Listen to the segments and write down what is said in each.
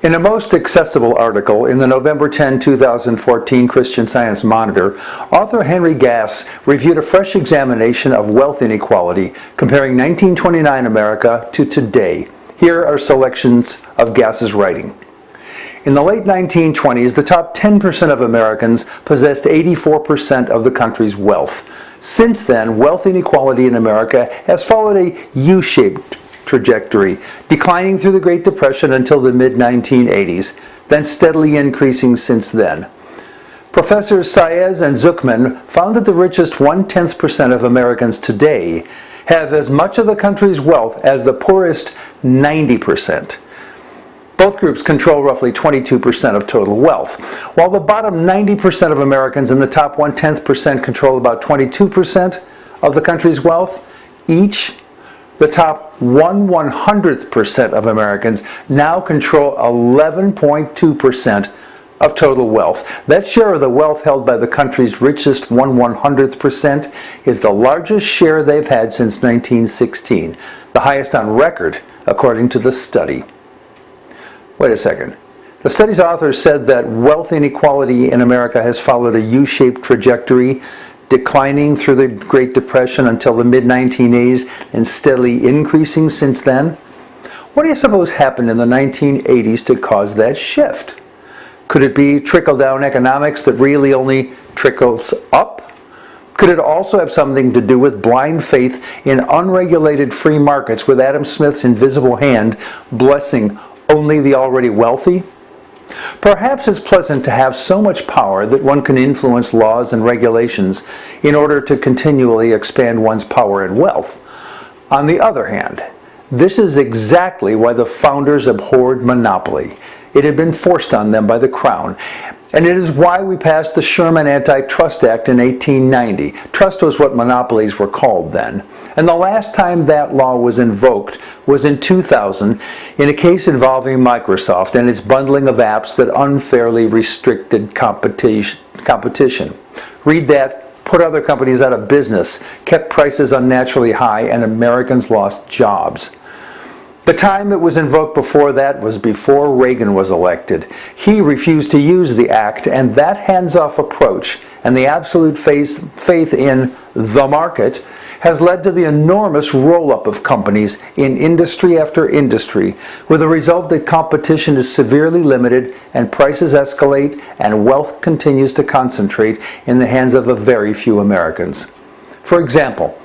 In a most accessible article in the November 10, 2014 Christian Science Monitor, author Henry Gass reviewed a fresh examination of wealth inequality, comparing 1929 America to today. Here are selections of Gass's writing. In the late 1920s, the top 10% of Americans possessed 84% of the country's wealth. Since then, wealth inequality in America has followed a U-shaped trajectory, declining through the Great Depression until the mid-1980s, then steadily increasing since then. Professors Saez and Zucman found that the richest 0.1% of Americans today have as much of the country's wealth as the poorest 90%. Both groups control roughly 22% of total wealth. While the bottom 90% of Americans and the top 0.1% control about 22% of the country's wealth, each the top 1/100th% of Americans now control 11.2% of total wealth. That share of the wealth held by the country's richest 1/100th% is the largest share they've had since 1916, the highest on record, according to the study. Wait a second. The study's authors said that wealth inequality in America has followed a U-shaped trajectory, declining through the Great Depression until the mid-1980s and steadily increasing since then. What do you suppose happened in the 1980s to cause that shift? Could it be trickle-down economics that really only trickles up? Could it also have something to do with blind faith in unregulated free markets, with Adam Smith's invisible hand blessing only the already wealthy? Perhaps it's pleasant to have so much power that one can influence laws and regulations in order to continually expand one's power and wealth. On the other hand, this is exactly why the founders abhorred monopoly. It had been forced on them by the Crown. And it is why we passed the Sherman Antitrust Act in 1890. Trust was what monopolies were called then. And the last time that law was invoked was in 2000 in a case involving Microsoft and its bundling of apps that unfairly restricted competition. Read that, put other companies out of business, kept prices unnaturally high, and Americans lost jobs. The time it was invoked before that was before Reagan was elected. He refused to use the act, and that hands-off approach and the absolute faith in the market has led to the enormous roll-up of companies in industry after industry, with the result that competition is severely limited and prices escalate and wealth continues to concentrate in the hands of a very few Americans. For example,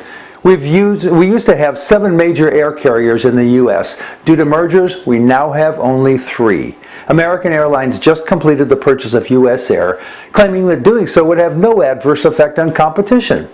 we used to have 7 major air carriers in the U.S. Due to mergers, we now have only 3. American Airlines just completed the purchase of U.S. Air, claiming that doing so would have no adverse effect on competition.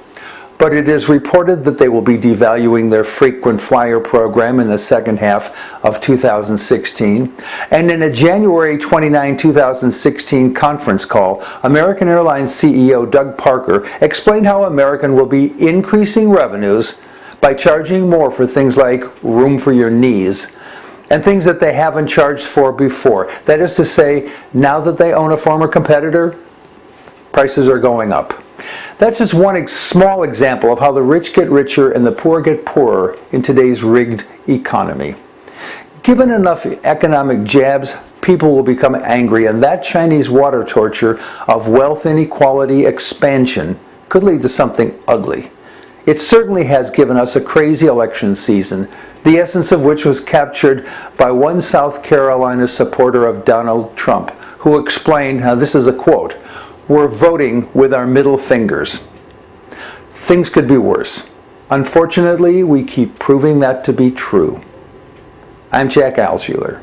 But it is reported that they will be devaluing their frequent flyer program in the second half of 2016. And in a January 29, 2016 conference call, American Airlines CEO Doug Parker explained how American will be increasing revenues by charging more for things like room for your knees and things that they haven't charged for before. That is to say, now that they own a former competitor, prices are going up. That's just one small example of how the rich get richer and the poor get poorer in today's rigged economy. Given enough economic jabs, people will become angry, and that Chinese water torture of wealth inequality expansion could lead to something ugly. It certainly has given us a crazy election season, the essence of which was captured by one South Carolina supporter of Donald Trump, who explained, now this is a quote, "We're voting with our middle fingers." Things could be worse. Unfortunately, we keep proving that to be true. I'm Jack Altshuler.